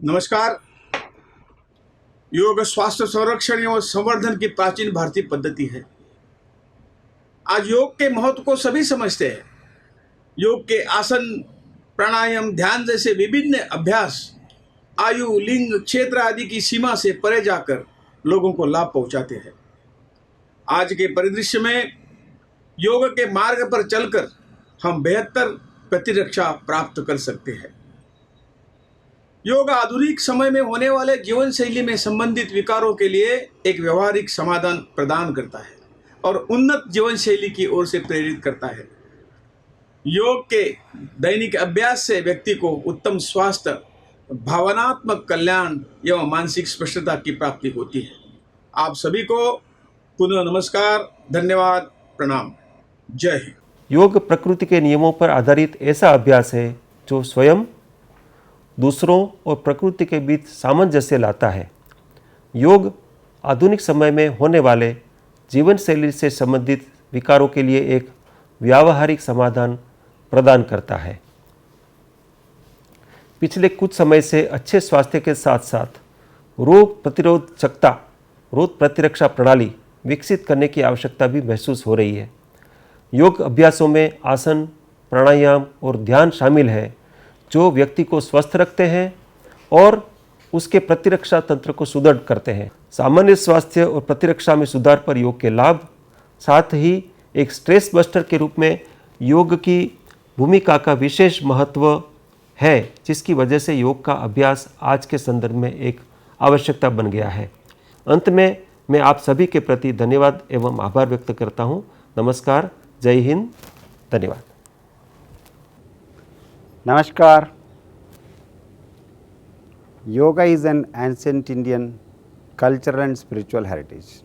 नमस्कार। योग स्वास्थ्य संरक्षण एवं संवर्धन की प्राचीन भारतीय पद्धति है। आज योग के महत्व को सभी समझते हैं। योग के आसन, प्राणायाम, ध्यान जैसे विभिन्न अभ्यास आयु, लिंग, क्षेत्र आदि की सीमा से परे जाकर लोगों को लाभ पहुंचाते हैं। आज के परिदृश्य में योग के मार्ग पर चलकर हम बेहतर प्रतिरक्षा प्राप्त कर सकते हैं। योग आधुनिक समय में होने वाले जीवन शैली में संबंधित विकारों के लिए एक व्यवहारिक समाधान प्रदान करता है और उन्नत जीवन शैली की ओर से प्रेरित करता है। योग के दैनिक अभ्यास से व्यक्ति को उत्तम स्वास्थ्य, भावनात्मक कल्याण एवं मानसिक स्पष्टता की प्राप्ति होती है। आप सभी को पुनः नमस्कार, धन्यवाद, प्रणाम, जय हिंद। योग प्रकृति के नियमों पर आधारित ऐसा अभ्यास है जो स्वयं, दूसरों और प्रकृति के बीच सामंजस्य लाता है। योग आधुनिक समय में होने वाले जीवन शैली से संबंधित विकारों के लिए एक व्यावहारिक समाधान प्रदान करता है। पिछले कुछ समय से अच्छे स्वास्थ्य के साथ साथ रोग प्रतिरोध क्षमता, रोग प्रतिरक्षा प्रणाली विकसित करने की आवश्यकता भी महसूस हो रही है। योग अभ्यासों में आसन, प्राणायाम और ध्यान शामिल है जो व्यक्ति को स्वस्थ रखते हैं और उसके प्रतिरक्षा तंत्र को सुदृढ़ करते हैं। सामान्य स्वास्थ्य और प्रतिरक्षा में सुधार पर योग के लाभ, साथ ही एक स्ट्रेस बस्टर के रूप में योग की भूमिका का विशेष महत्व है, जिसकी वजह से योग का अभ्यास आज के संदर्भ में एक आवश्यकता बन गया है। अंत में मैं आप सभी के प्रति धन्यवाद एवं आभार व्यक्त करता हूँ। नमस्कार, जय हिंद, धन्यवाद। Namaskar. Yoga is an ancient Indian cultural and spiritual heritage.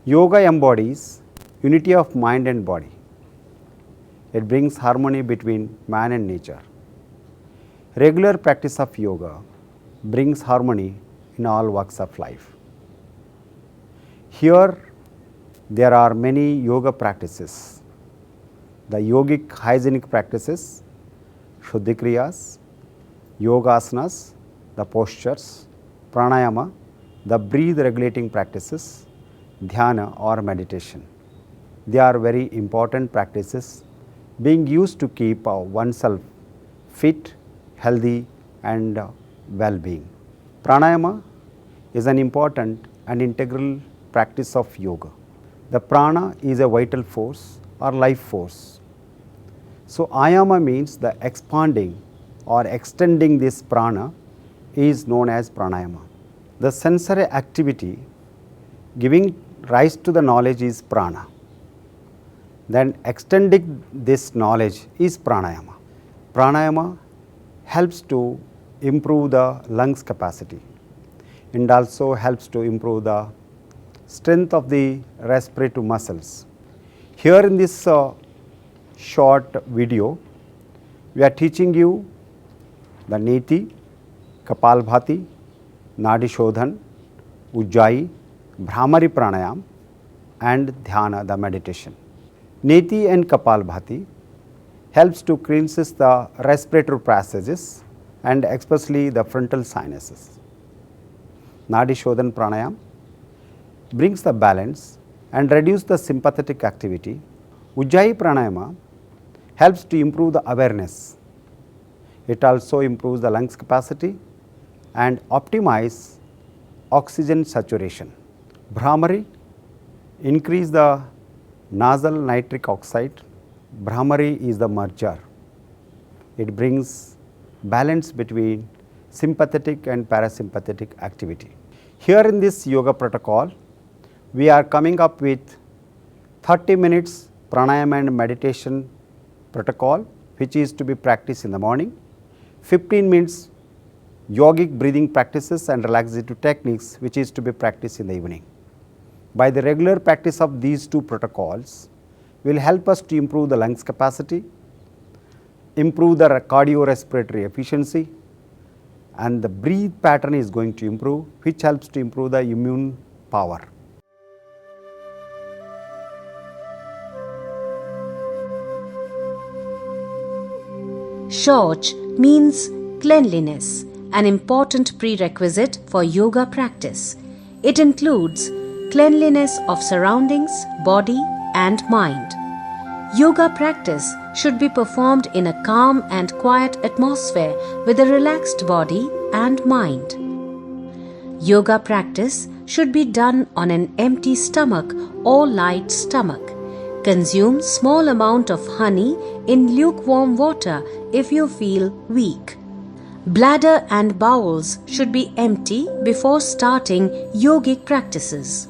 Yoga embodies unity of mind and body. It brings harmony between man and nature. Regular practice of yoga brings harmony in all walks of life. Here there are many yoga practices. The yogic hygienic practices, Shuddhi Kriyas, Yogasanas, the postures, Pranayama, the breathe regulating practices, Dhyana or meditation. They are very important practices being used to keep oneself fit, healthy and well-being. Pranayama is an important and integral practice of yoga. The prana is a vital force or life force. So, ayama means the expanding or extending this prana is known as pranayama. The sensory activity giving rise to the knowledge is prana. Then extending this knowledge is pranayama. Pranayama helps to improve the lungs capacity and also helps to improve the strength of the respiratory muscles. Here in this short video, we are teaching you the Neti, Kapalbhati, Nadi Shodhan, Ujjayi, Bhramari Pranayam and Dhyana, the meditation. Neti and Kapalbhati helps to cleanses the respiratory passages and especially the frontal sinuses. Nadi Shodhan Pranayam brings the balance and reduce the sympathetic activity. Ujjayi Pranayama helps to improve the awareness. It also improves the lungs capacity and optimize oxygen saturation. Bhramari increase the nasal nitric oxide. Bhramari is the merger. It brings balance between sympathetic and parasympathetic activity. Here in this yoga protocol, we are coming up with 30 minutes pranayama and meditation protocol, which is to be practiced in the morning, 15 minutes yogic breathing practices and relaxative techniques, which is to be practiced in the evening. By the regular practice of these two protocols will help us to improve the lungs capacity, improve the cardiorespiratory efficiency, and the breathe pattern is going to improve, which helps to improve the immune power. Shauch means cleanliness an important prerequisite for yoga practice. It includes cleanliness of surroundings, body, and mind. Yoga practice should be performed in a calm and quiet atmosphere with a relaxed body and mind. Yoga practice should be done on an empty stomach or light stomach. Consume small amount of honey in lukewarm water if you feel weak. Bladder and bowels should be empty before starting yogic practices.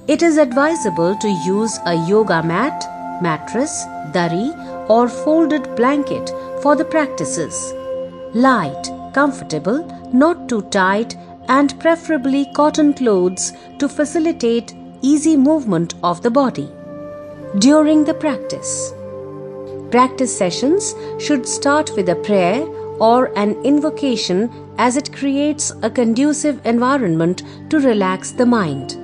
It is advisable to use a yoga mat, mattress, dari, or folded blanket for the practices. Light, comfortable, not too tight, and preferably cotton clothes to facilitate easy movement of the body. During the practice, practice sessions should start with a prayer or an invocation as it creates a conducive environment to relax the mind.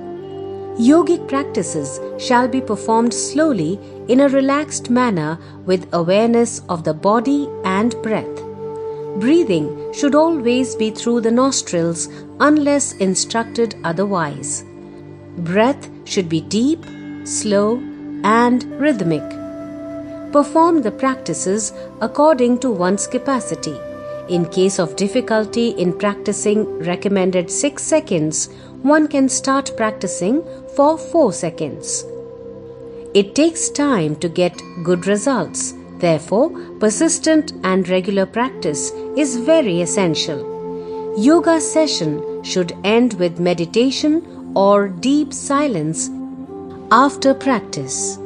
Yogic practices shall be performed slowly in a relaxed manner with awareness of the body and breath. Breathing should always be through the nostrils unless instructed otherwise. Breath should be deep, slow, and rhythmic. Perform the practices according to one's capacity. In case of difficulty in practicing recommended 6 seconds, one can start practicing for 4 seconds. It takes time to get good results. Therefore, persistent and regular practice is very essential. Yoga session should end with meditation or deep silence after practice.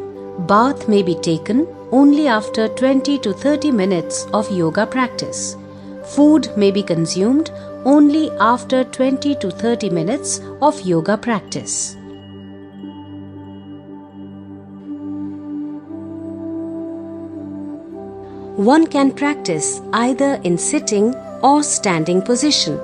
Bath may be taken only after 20 to 30 minutes of yoga practice. Food may be consumed only after 20 to 30 minutes of yoga practice. One can practice either in sitting or standing position.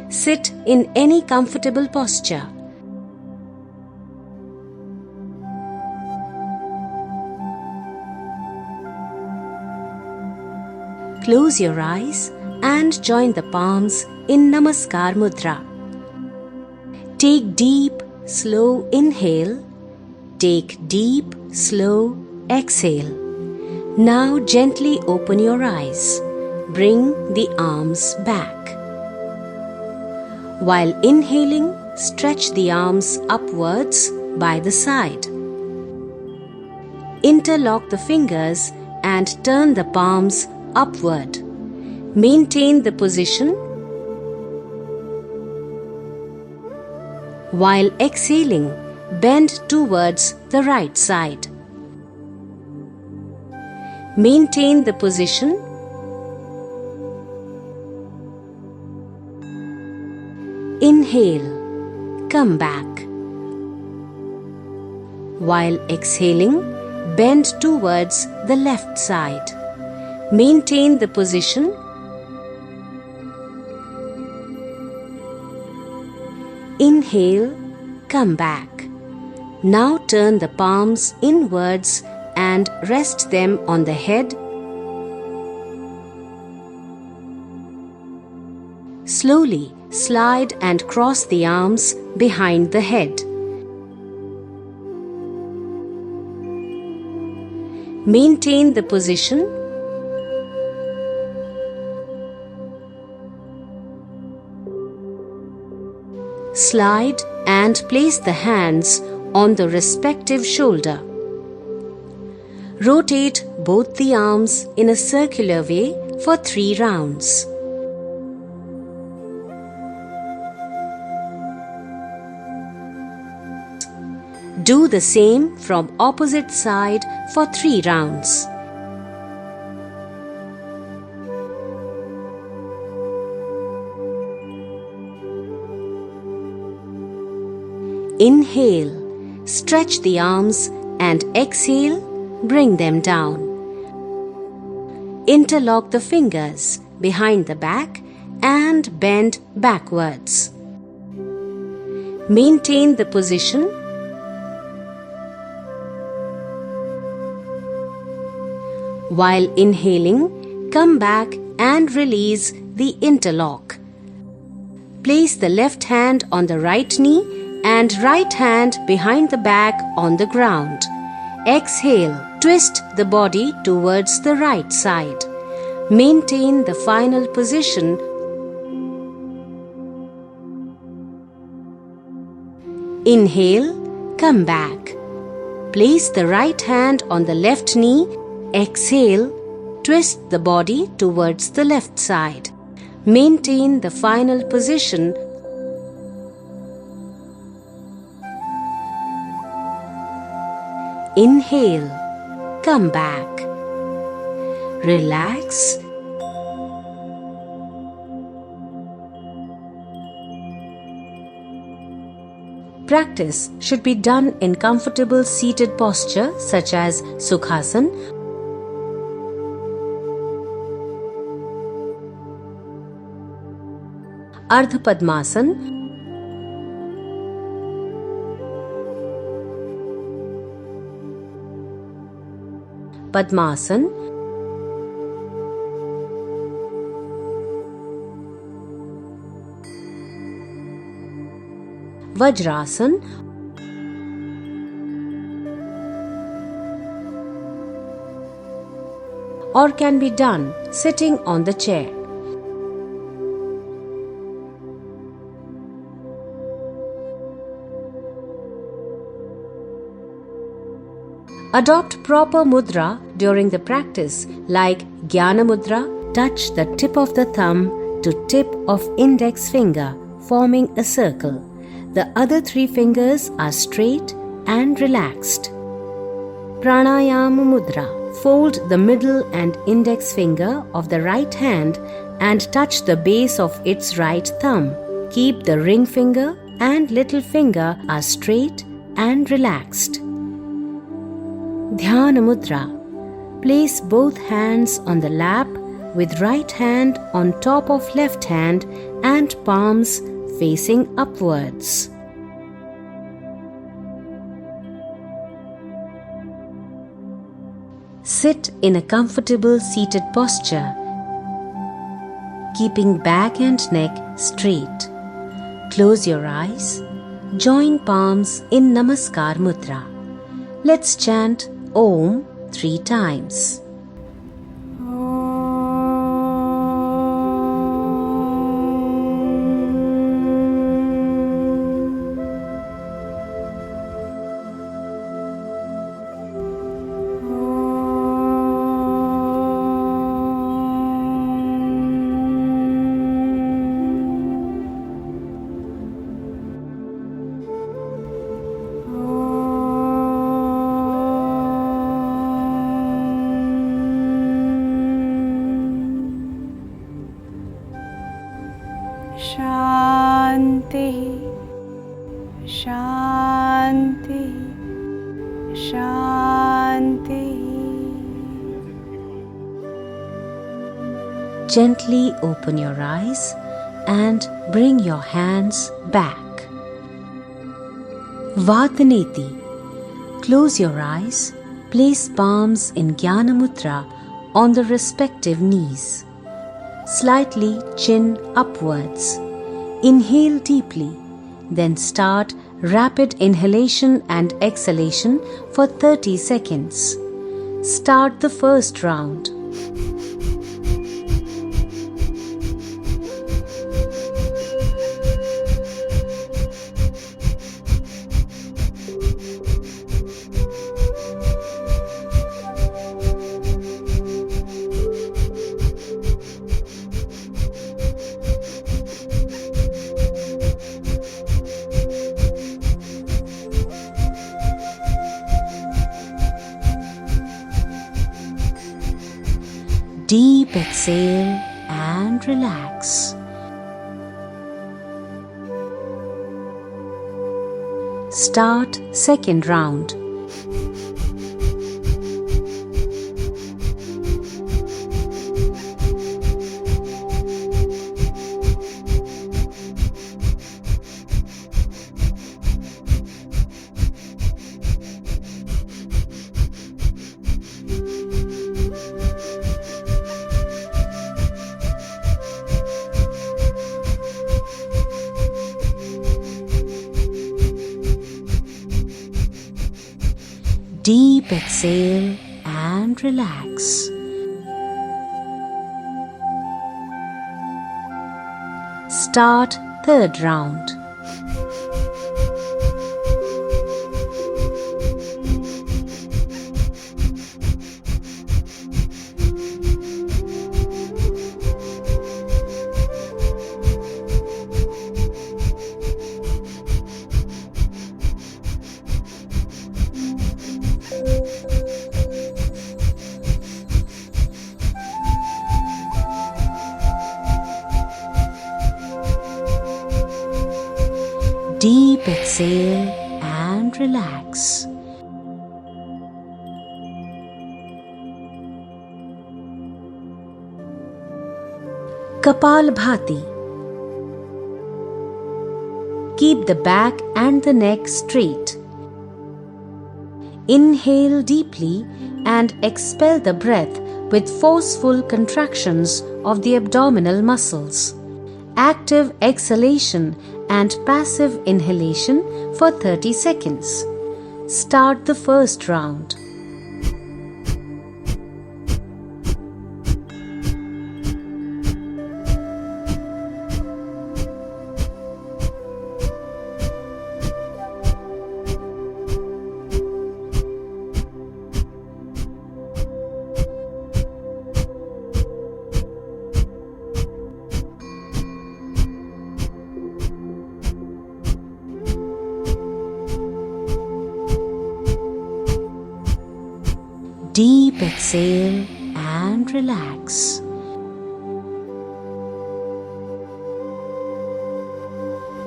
Sit in any comfortable posture. Close your eyes and join the palms in Namaskar Mudra. Take deep, slow inhale. Take deep, slow exhale. Now gently open your eyes. Bring the arms back. While inhaling, stretch the arms upwards by the side. Interlock the fingers and turn the palms upward. Maintain the position. While exhaling, bend towards the right side. Maintain the position. Inhale, come back. While exhaling, bend towards the left side. Maintain the position. Inhale, come back. Now turn the palms inwards and rest them on the head. Slowly slide and cross the arms behind the head. Maintain the position. Slide and place the hands on the respective shoulder. Rotate both the arms in a circular way for 3 rounds. Do the same from opposite side for 3 rounds. Inhale, stretch the arms and exhale, bring them down. Interlock the fingers behind the back and bend backwards. Maintain the position. While inhaling, come back and release the interlock. Place the left hand on the right knee and right hand behind the back on the ground. Exhale, twist the body towards the right side. Maintain the final position. Inhale, come back. Place the right hand on the left knee. Exhale, twist the body towards the left side. Maintain the final position. Inhale, come back. Relax. Practice should be done in comfortable seated posture such as Sukhasana, Ardha Padmasana, Padmasana, Vajrasana, or can be done sitting on the chair. Adopt proper mudra during the practice like Jnana Mudra. Touch the tip of the thumb to tip of index finger, forming a circle. The other three fingers are straight and relaxed. Pranayama Mudra. Fold the middle and index finger of the right hand and touch the base of its right thumb. Keep the ring finger and little finger are straight and relaxed. Dhyana Mudra. Place both hands on the lap with right hand on top of left hand and palms facing upwards. Sit in a comfortable seated posture, keeping back and neck straight. Close your eyes. Join palms in Namaskar Mudra. Let's chant Om 3 times. Shanti Shanti Shanti. Gently open your eyes and bring your hands back. Vataneti. Close your eyes. Place palms in Jnana Mudra on the respective knees. Slightly chin upwards. Inhale deeply. Then start rapid inhalation and exhalation for 30 seconds. Start the first round. Deep exhale and relax. Start second round. Deep exhale and relax. Start third round. Deep exhale and relax. Kapalbhati. Keep the back and the neck straight. Inhale deeply and expel the breath with forceful contractions of the abdominal muscles. Active exhalation and passive inhalation for 30 seconds. Start the first round. Deep exhale and relax.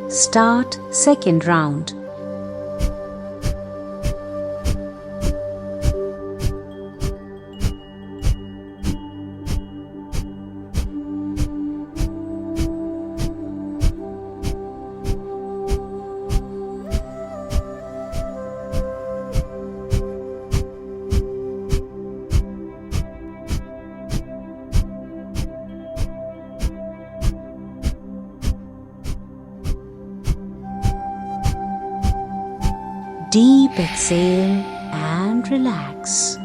Start second round. Deep exhale and relax.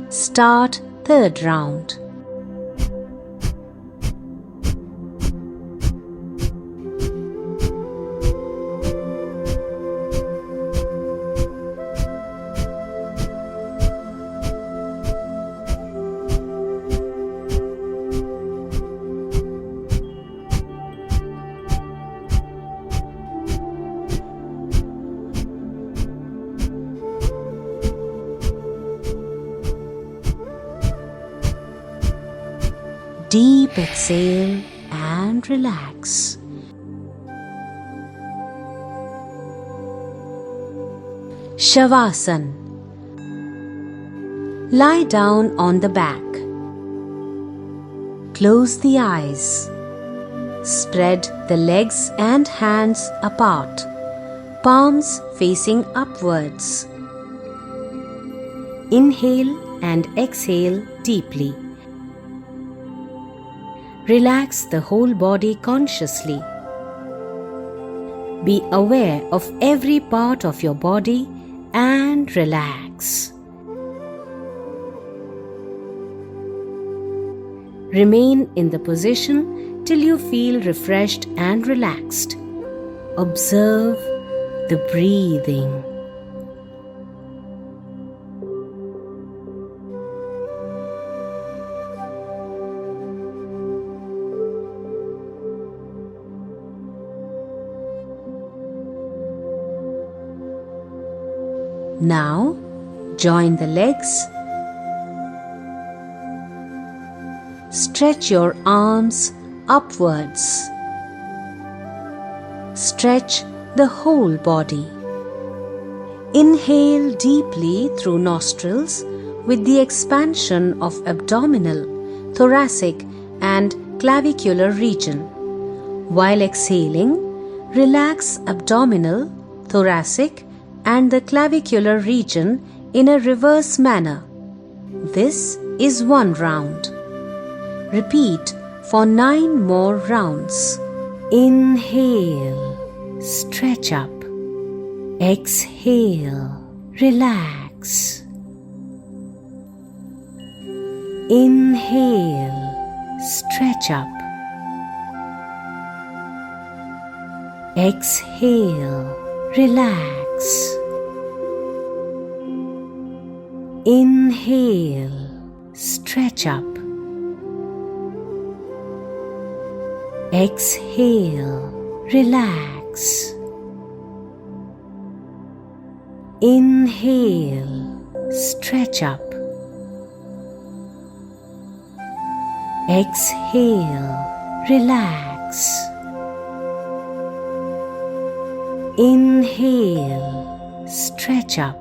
Start third round. Deep exhale and relax. Shavasana. Lie down on the back. Close the eyes. Spread the legs and hands apart, palms facing upwards. Inhale and exhale deeply. Relax the whole body consciously. Be aware of every part of your body and relax. Remain in the position till you feel refreshed and relaxed. Observe the breathing. Now, join the legs. Stretch your arms upwards. Stretch the whole body. Inhale deeply through nostrils with the expansion of abdominal, thoracic and clavicular region. While exhaling, relax abdominal, thoracic and the clavicular region in a reverse manner. This is one round. Repeat for 9 more rounds. Inhale, stretch up. Exhale, relax. Inhale, stretch up. Exhale, relax. Inhale, stretch up. Exhale, relax. Inhale, stretch up. Exhale, relax. Inhale, stretch up.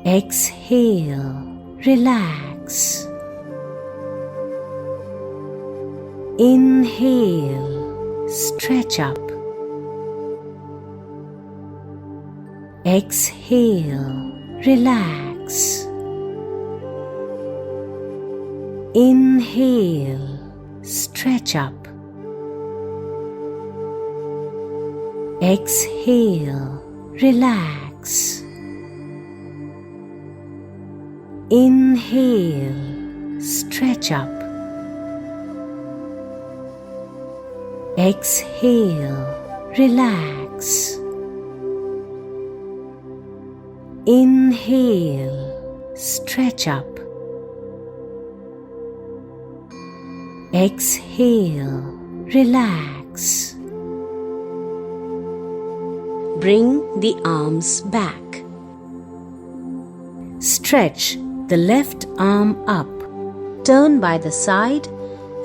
Exhale, relax. Inhale, stretch up. Exhale, relax. Inhale, stretch up. Exhale, relax. Inhale, stretch up. Exhale, relax. Inhale, stretch up. Exhale, relax. Bring the arms back. Stretch the left arm up. Turn by the side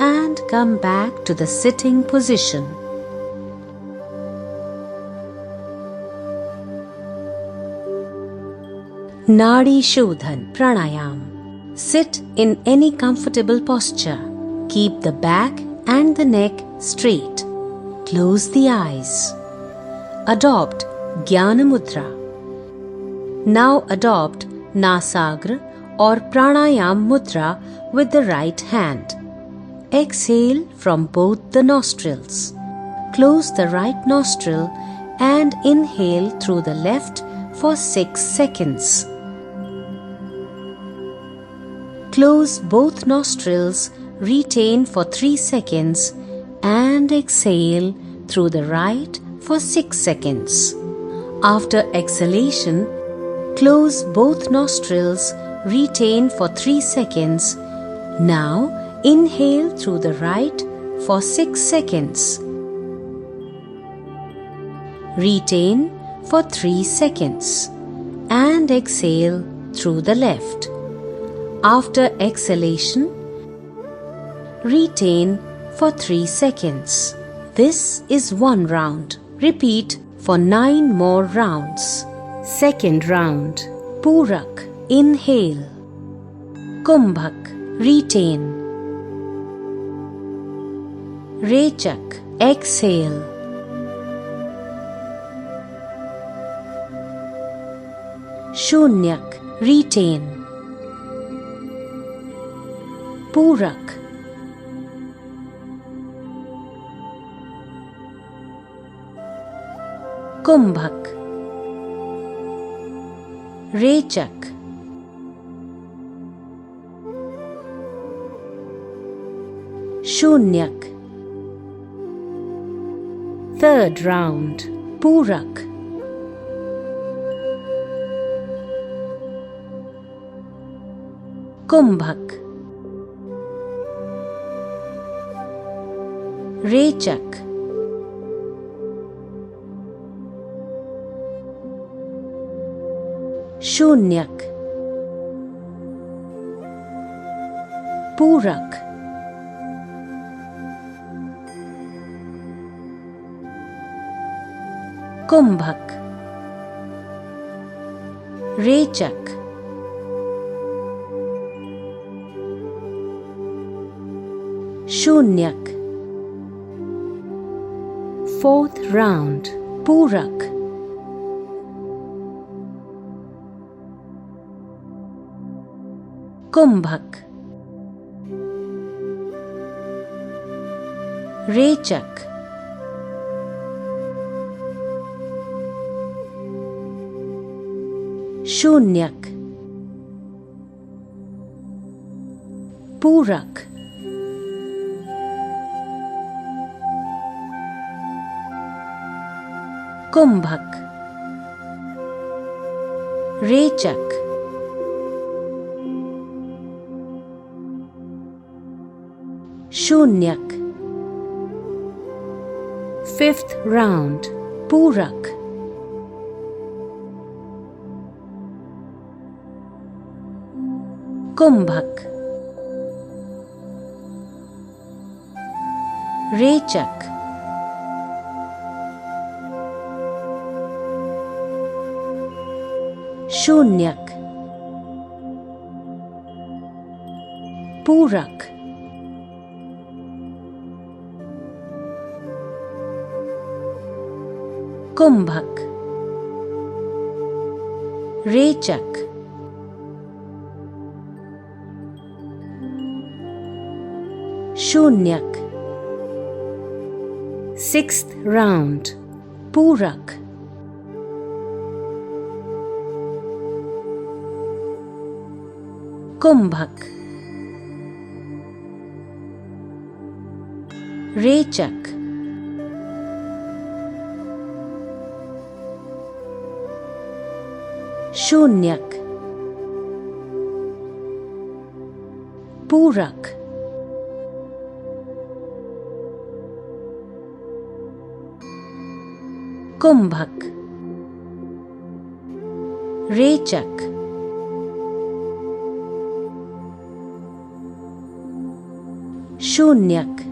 and come back to the sitting position. Nadi Shodhan Pranayam. Sit in any comfortable posture. Keep the back and the neck straight. Close the eyes. Adopt Jnana Mudra. Now adopt Nasagra or Pranayam Mudra with the right hand. Exhale from both the nostrils. Close the right nostril and inhale through the left for 6 seconds. Close both nostrils, retain for 3 seconds and exhale through the right for 6 seconds. After exhalation, close both nostrils, retain for 3 seconds. Now inhale through the right for 6 seconds. Retain for 3 seconds and exhale through the left. After exhalation, retain for 3 seconds. This is 1 round. Repeat for 9 more rounds. Second round. Purak, inhale. Kumbhak, retain. Rechak, exhale. Shunyak, retain. Purak. Kumbhak. Rechak. Shunyak. Third round. Purak. Kumbhak. Rechak. Shunyak. Purak. Kumbhak. Rechak. Shunyak. Fourth round. Purak. Kumbhak. Rechak. शून्यक, पूरक, कुंभक, रेचक, शून्यक, fifth round, पूरक, कुंभक, रेचक, शून्यक, पूरक, कुंभक, रेचक, शून्यक, sixth round, पूरक, कुंभक, रेचक, शून्यक, पूरक, कुंभक, रेचक, शून्यक,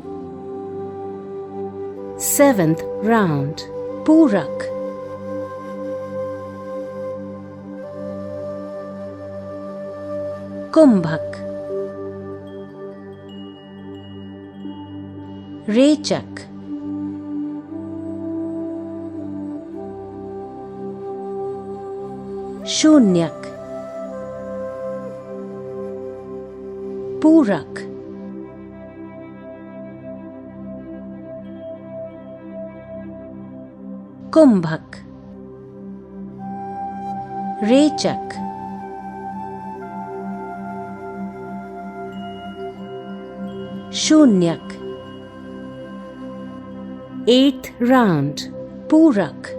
seventh round, पूरक, कुंभक, रेचक, शून्यक, पूरक, कुंभक, रेचक, शून्यक, eighth round, पूरक,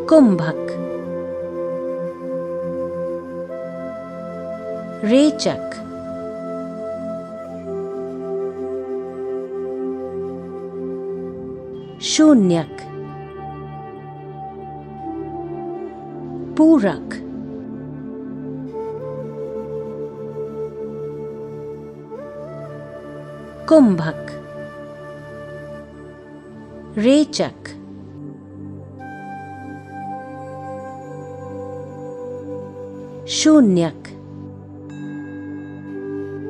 कुंभक, रेचक, शून्यक, पूरक, कुंभक, रेचक, शून्यक,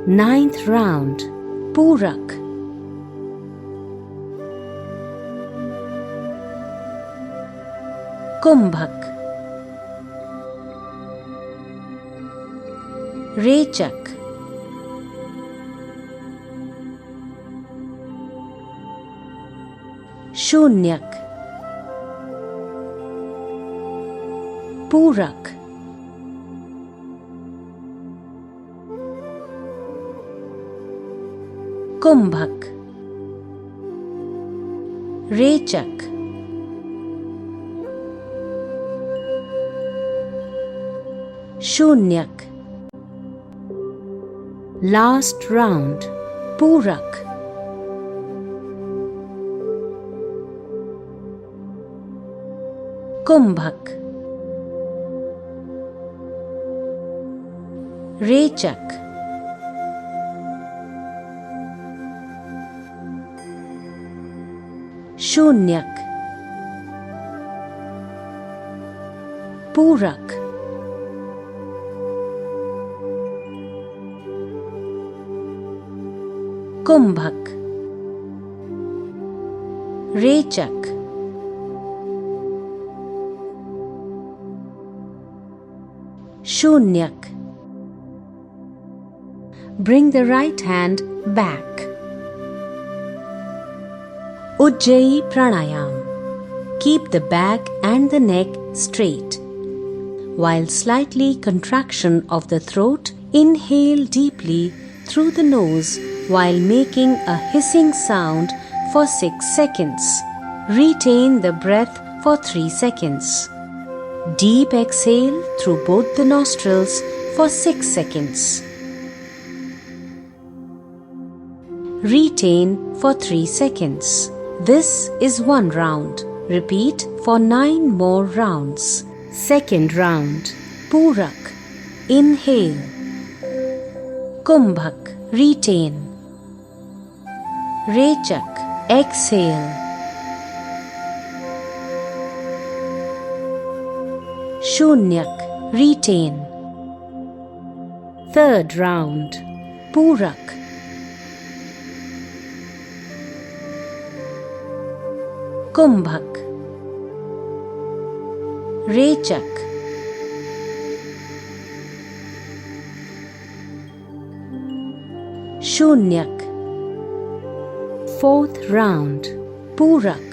ninth round, पूरक, कुंभक, रेचक, शून्यक, पूरक, कुंभक, रेचक, शून्यक, लास्ट राउंड, पूरक, कुंभक, रेचक, शून्यक, पूरक, कुंभक, रेचक, शून्यक. Bring the right hand back. Ujjayi Pranayam. Keep the back and the neck straight. While slightly contraction of the throat, inhale deeply through the nose while making a hissing sound for 6 seconds. Retain the breath for 3 seconds. Deep exhale through both the nostrils for 6 seconds. Retain for 3 seconds. This is one round. Repeat for 9 more rounds. Second round. Purak. Inhale. Kumbhak. Retain. Rechak. Exhale. Shunyak. Retain. Third round. Purak. Kumbhak. Rechak. Shunyak. Fourth round. Purak.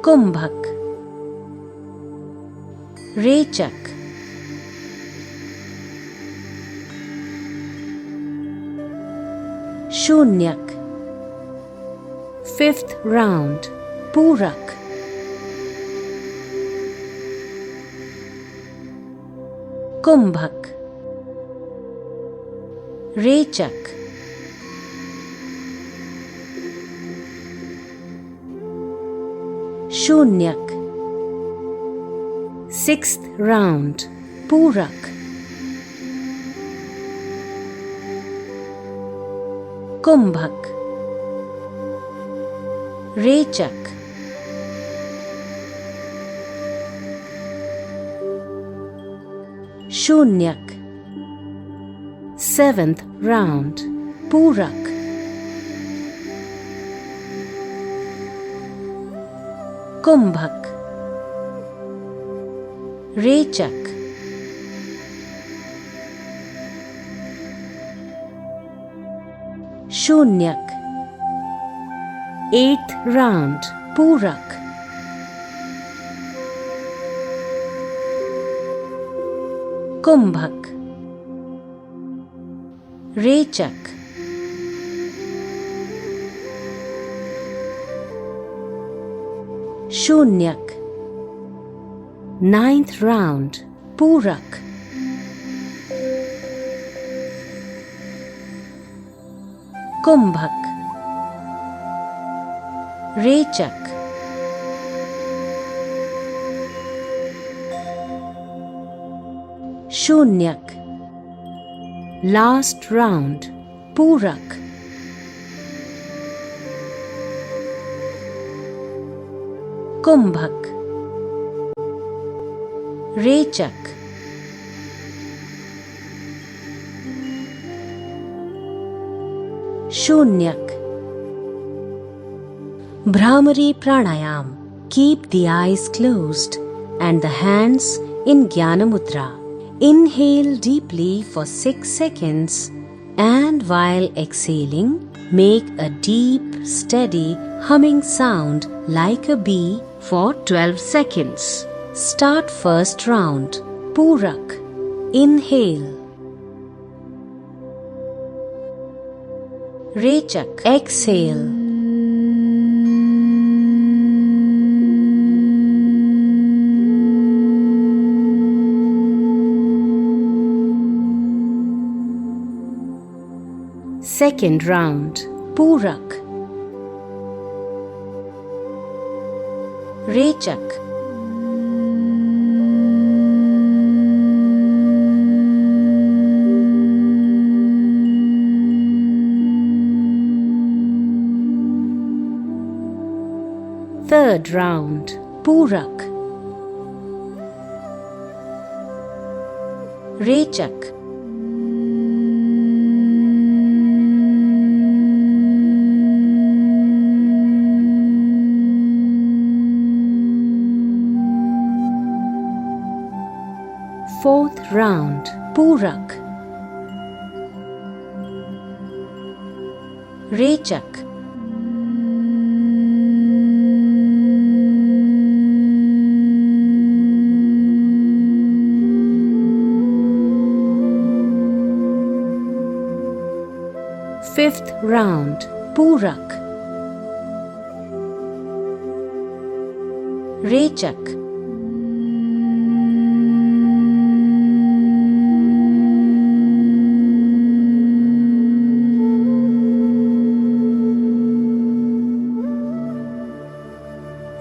Kumbhak. Rechak. Shunyak. Fifth round. Purak. Kumbhak. Rechak. Shunyak. Sixth round. Purak. Kumbhak. Rechak. Shunyak. Seventh round. Purak. Kumbhak. Rechak. Shunyak. Eighth round. Purak. Kumbhak. Rechak. Shunyak. Ninth round. Purak. Kumbhak. Rechak. Shunyak. Last round. Purak. Kumbhak. Rechak. Shunyak. Bhramari Pranayam. Keep the eyes closed and the hands in Jnana Mudra. Inhale deeply for 6 seconds and while exhaling, make a deep, steady humming sound like a bee for 12 seconds. Start first round. Purak. Inhale. Rechak. Exhale. Second round. Purak. Rechak. Third round. Purak. Rechak. Fourth round. Purak. Rechak. Fifth round, Purak. Rechak.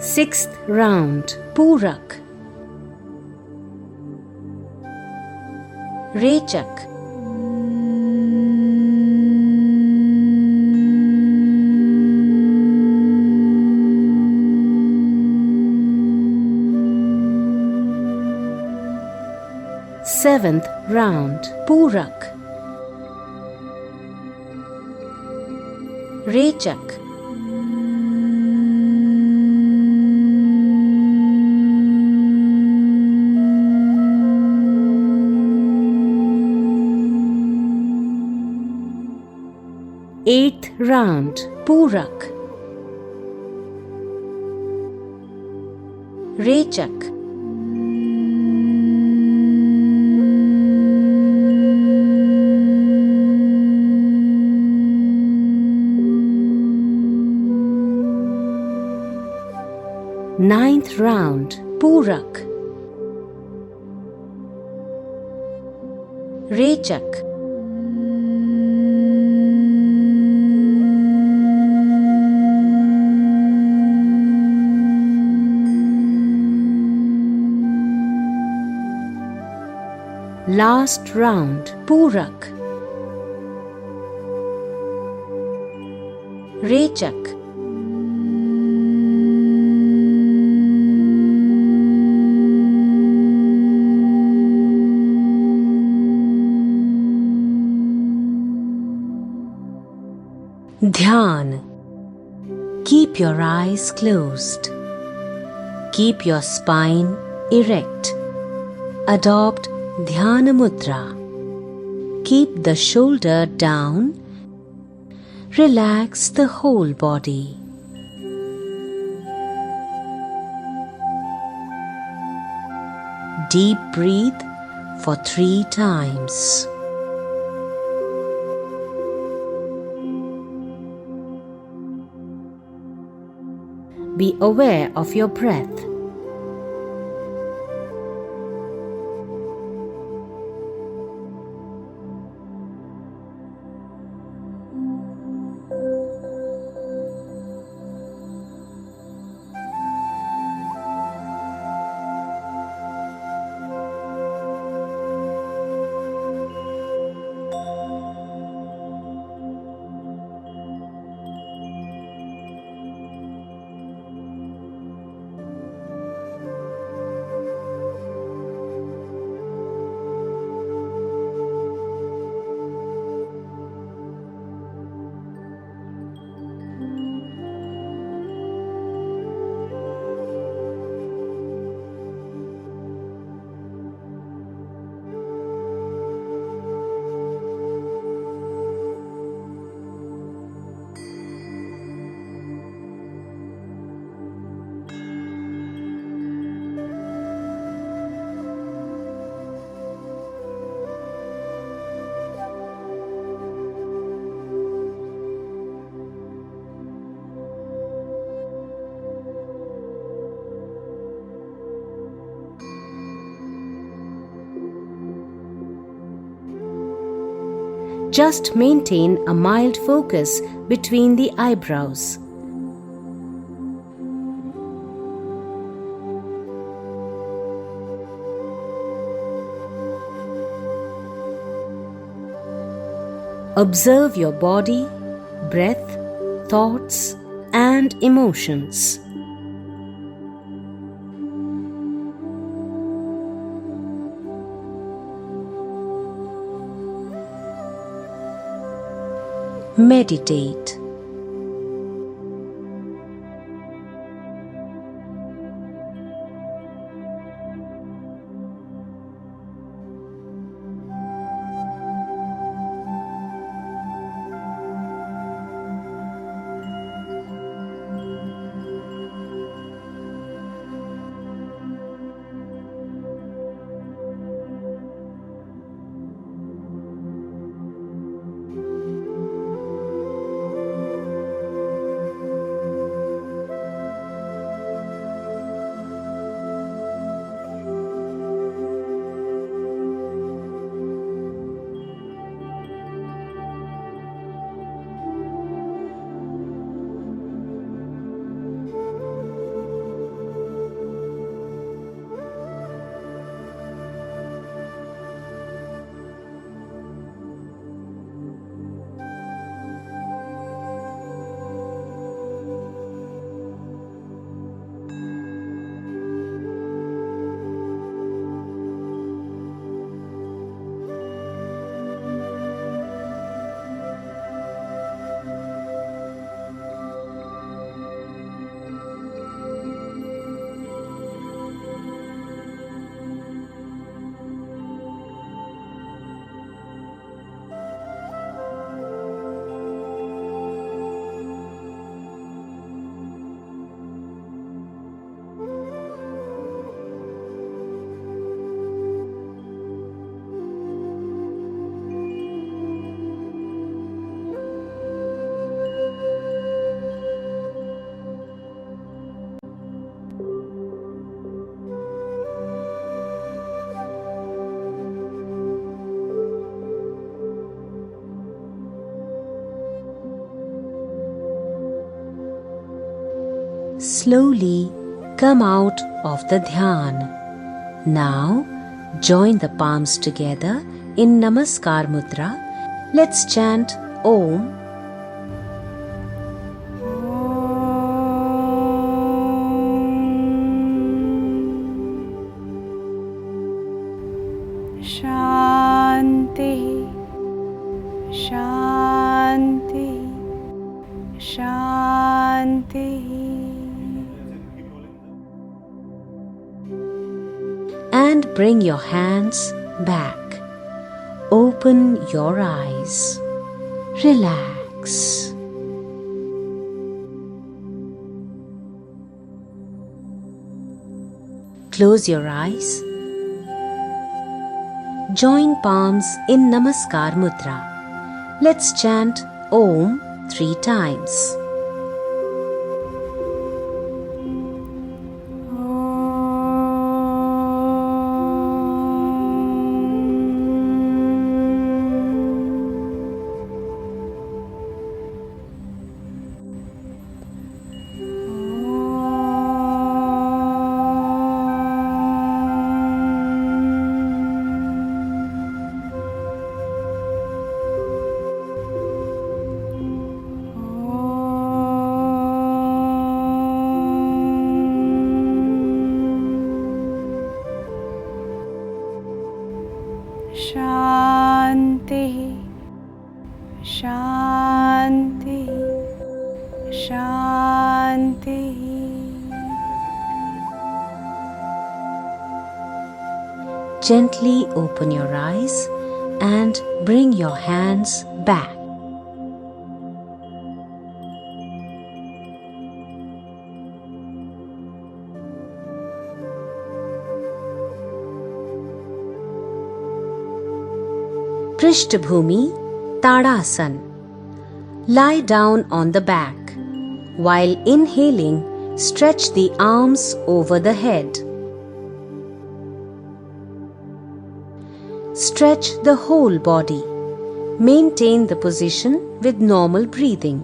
Sixth round, Purak. Rechak. Seventh round, Purak. Rechak. Eighth round, Purak. Rechak. Ninth round, Purak. Rechak. Last round, Purak. Rechak. Dhyan. Keep your eyes closed. Keep your spine erect. Adopt Dhyana Mudra. Keep the shoulder down. Relax the whole body. Deep breathe for 3 times. Be aware of your breath. Just maintain a mild focus between the eyebrows. Observe your body, breath, thoughts, and emotions. Meditate. slowly come out of the dhyan. Now join the palms together in Namaskar Mudra. Let's chant Om. Shanti, Shanti, Shanti. And bring your hands back. Open your eyes. Relax. Close your eyes. Join palms in Namaskar Mudra. Let's chant Om 3 times. Shanti, Shanti, Shanti. Gently open your eyes and bring your hands back. Prishtabhumi Tadasana. Lie down on the back. While inhaling, stretch the arms over the head. Stretch the whole body. Maintain the position with normal breathing.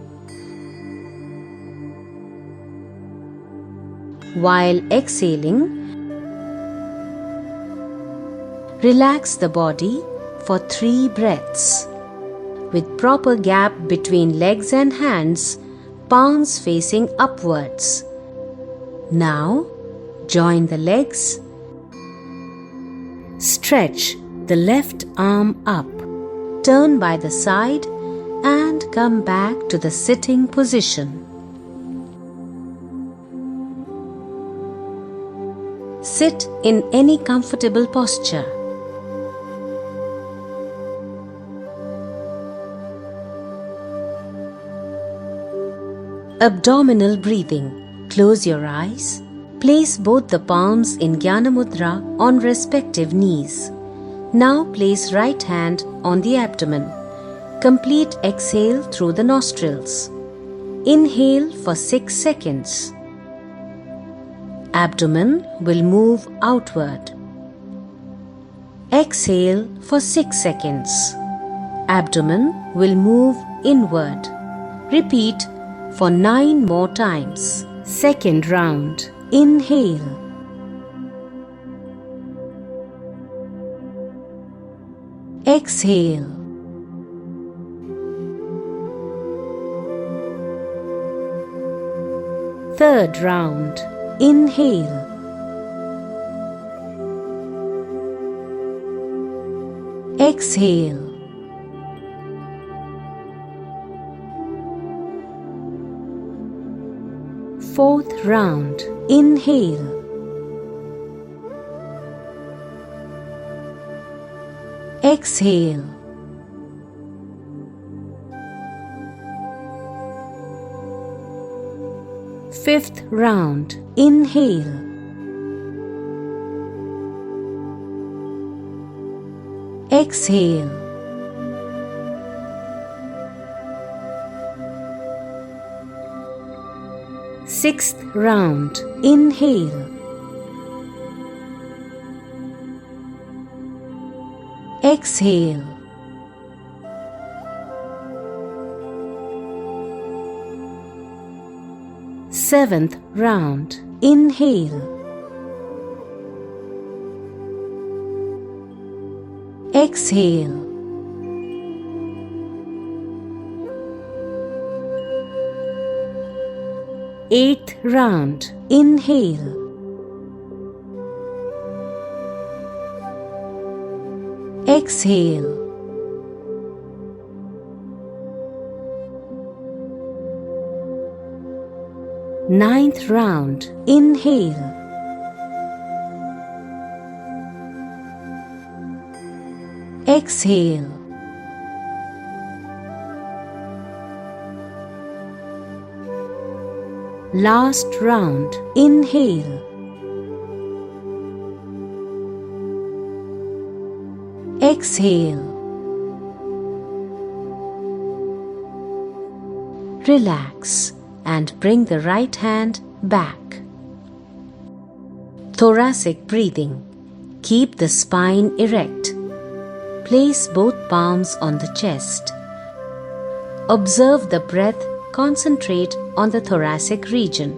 While exhaling, relax the body for 3 breaths. With proper gap between legs and hands, palms facing upwards. Now, join the legs. Stretch the left arm up. Turn by the side and come back to the sitting position. Sit in any comfortable posture. Abdominal breathing. Close your eyes. Place both the palms in Jnana Mudra on respective knees. Now place right hand on the abdomen. Complete exhale through the nostrils. Inhale for 6 seconds. Abdomen will move outward. Exhale for 6 seconds. Abdomen will move inward. Repeat for 9 more times. Second round. Inhale. Exhale. Third round. Inhale. Exhale. Fourth round. Inhale. Exhale. Fifth round. Inhale. Exhale. Sixth round. Inhale. Exhale. 7th round. Inhale. Exhale. Eighth round. Inhale. Exhale. Ninth round. Inhale. Exhale. Last round. Inhale. Exhale. Relax and bring the right hand back. Thoracic breathing. Keep the spine erect. Place both palms on the chest. Observe the breath. Concentrate on the thoracic region.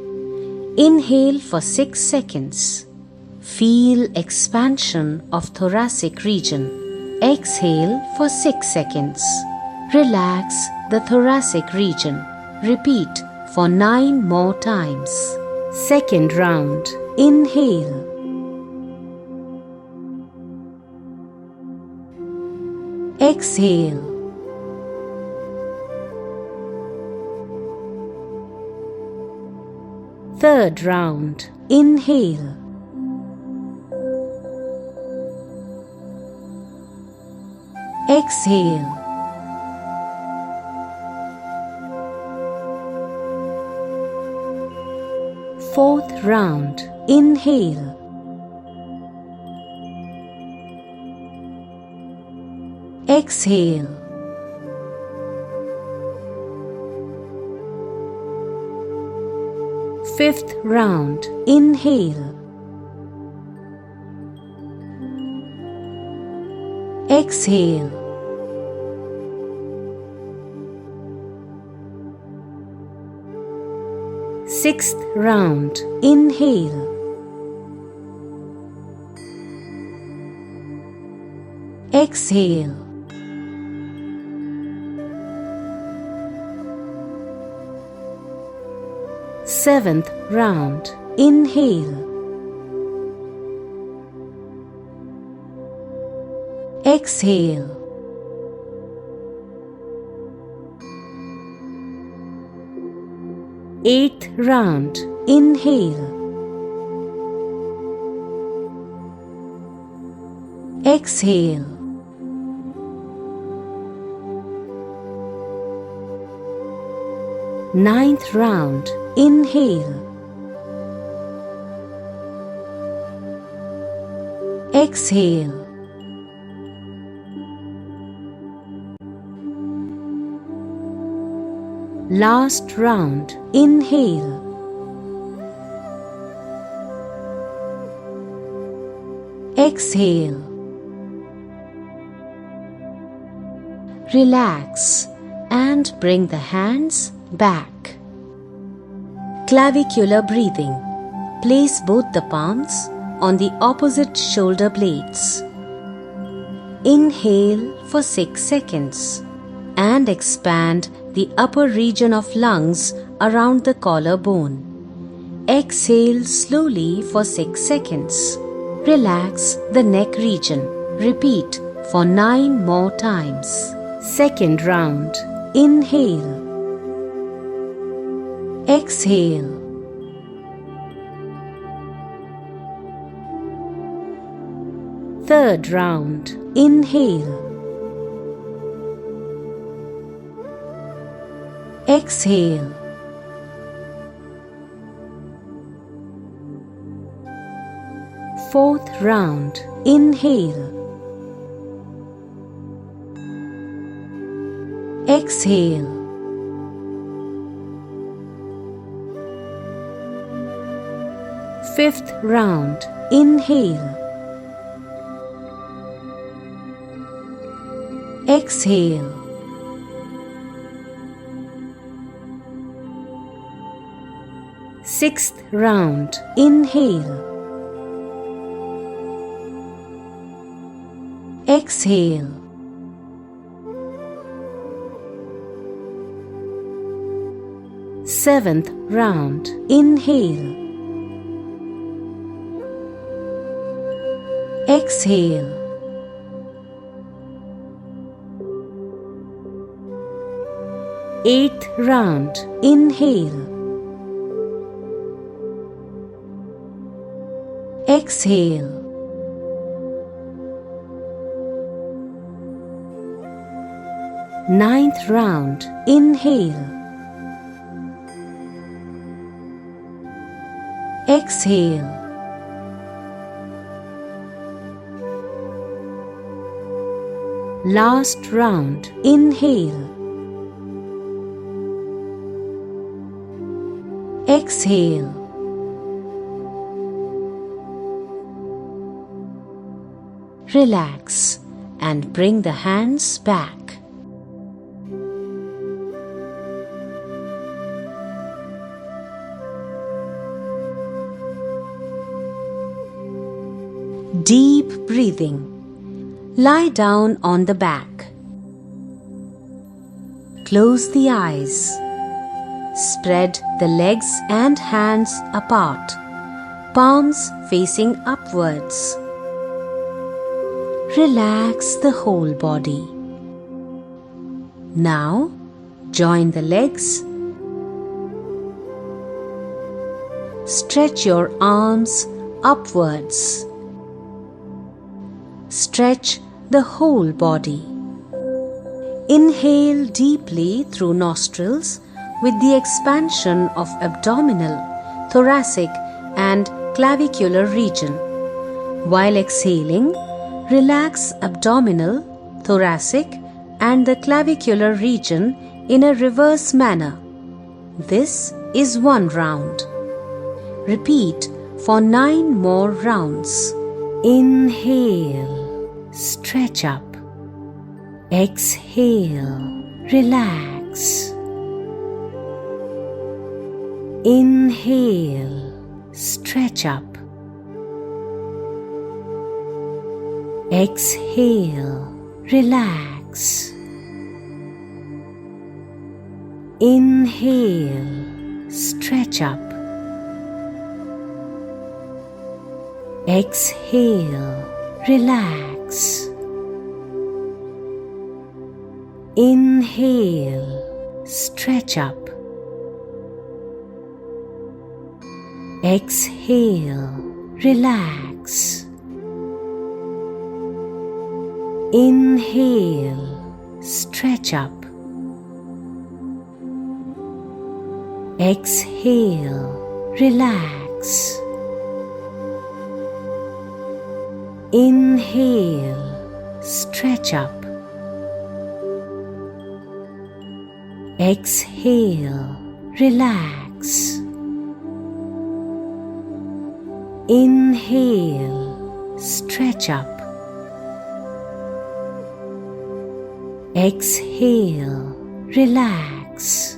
Inhale for 6 seconds. Feel expansion of thoracic region. Exhale for 6 seconds. Relax the thoracic region. Repeat for 9 more times. Second round. Inhale. Exhale. Third round. Inhale. Exhale. Fourth round. Inhale. Exhale. Fifth round. Inhale. Exhale. Sixth round. Inhale. Exhale. Seventh round. Inhale. Exhale. Eighth round. Inhale. Exhale. Ninth round. Inhale. Exhale. Last round. Inhale. Exhale. Relax and bring the hands back. Clavicular breathing. Place both the palms on the opposite shoulder blades. Inhale for 6 seconds and expand the upper region of lungs around the collarbone. Exhale slowly for 6 seconds. Relax the neck region. Repeat for 9 more times. Second round. Inhale. Exhale. Third round. Inhale. Exhale. Fourth round. Inhale. Exhale. Fifth round. Inhale. Exhale. Sixth round. Inhale. Exhale. Seventh round. Inhale. Exhale. Eighth round. Inhale. Exhale. Ninth round. Inhale. Exhale. Last round. Inhale. Exhale. Relax and bring the hands back. Deep breathing. Lie down on the back. Close the eyes. Spread the legs and hands apart, palms facing upwards. Relax the whole body. Now, join the legs. Stretch your arms upwards. Stretch the whole body. Inhale deeply through nostrils with the expansion of abdominal, thoracic and clavicular region. While exhaling, relax abdominal, thoracic and the clavicular region in a reverse manner. This is one round. Repeat for 9 more rounds. Inhale, stretch up. Exhale, relax. Inhale, stretch up. Exhale, relax. Inhale, stretch up. Exhale, relax. Inhale, stretch up. Exhale, relax. Inhale, stretch up. Exhale, relax. Inhale, stretch up. Exhale, relax. Inhale, stretch up. Exhale, relax.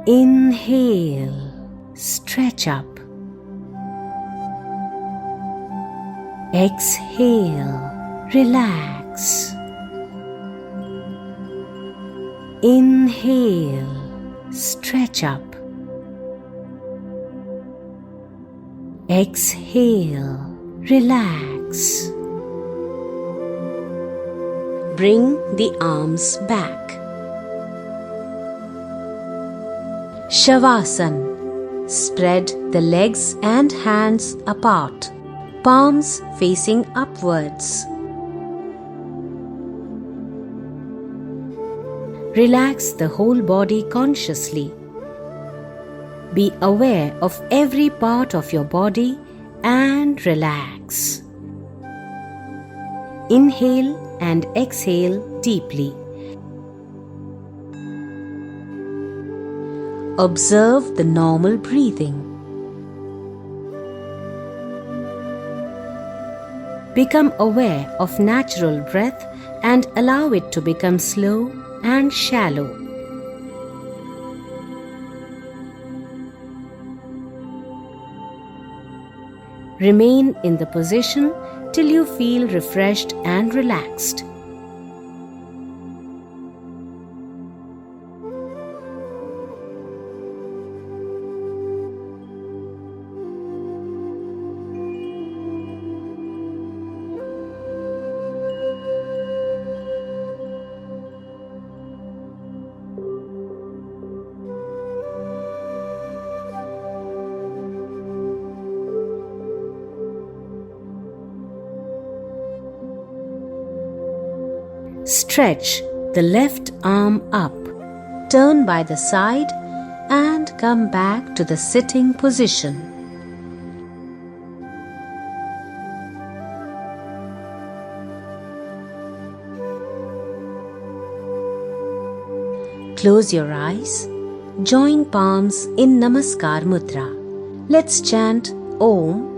Inhale, stretch up. Exhale, relax. Inhale, stretch up. Exhale, relax. Bring the arms back. Shavasana. Spread the legs and hands apart, palms facing upwards. Relax the whole body consciously. Be aware of every part of your body and relax. Inhale and exhale deeply. Observe the normal breathing. Become aware of natural breath and allow it to become slow and shallow. Remain in the position till you feel refreshed and relaxed. Stretch the left arm up. Turn by the side and come back to the sitting position. Close your eyes. Join palms in Namaskar Mudra. Let's chant Om.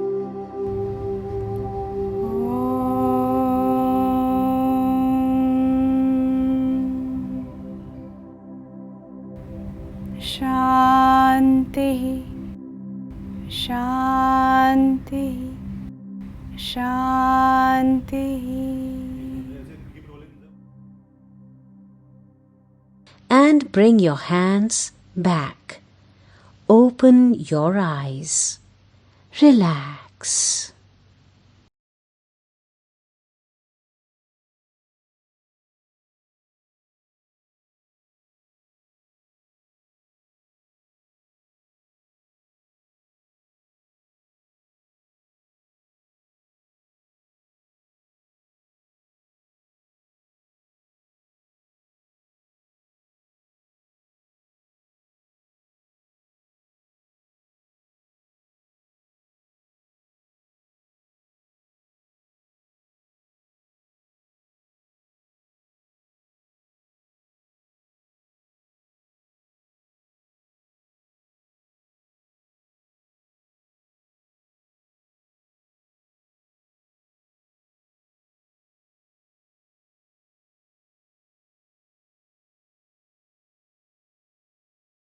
Shanti Shanti Shanti. And bring your hands back. Open your eyes. Relax.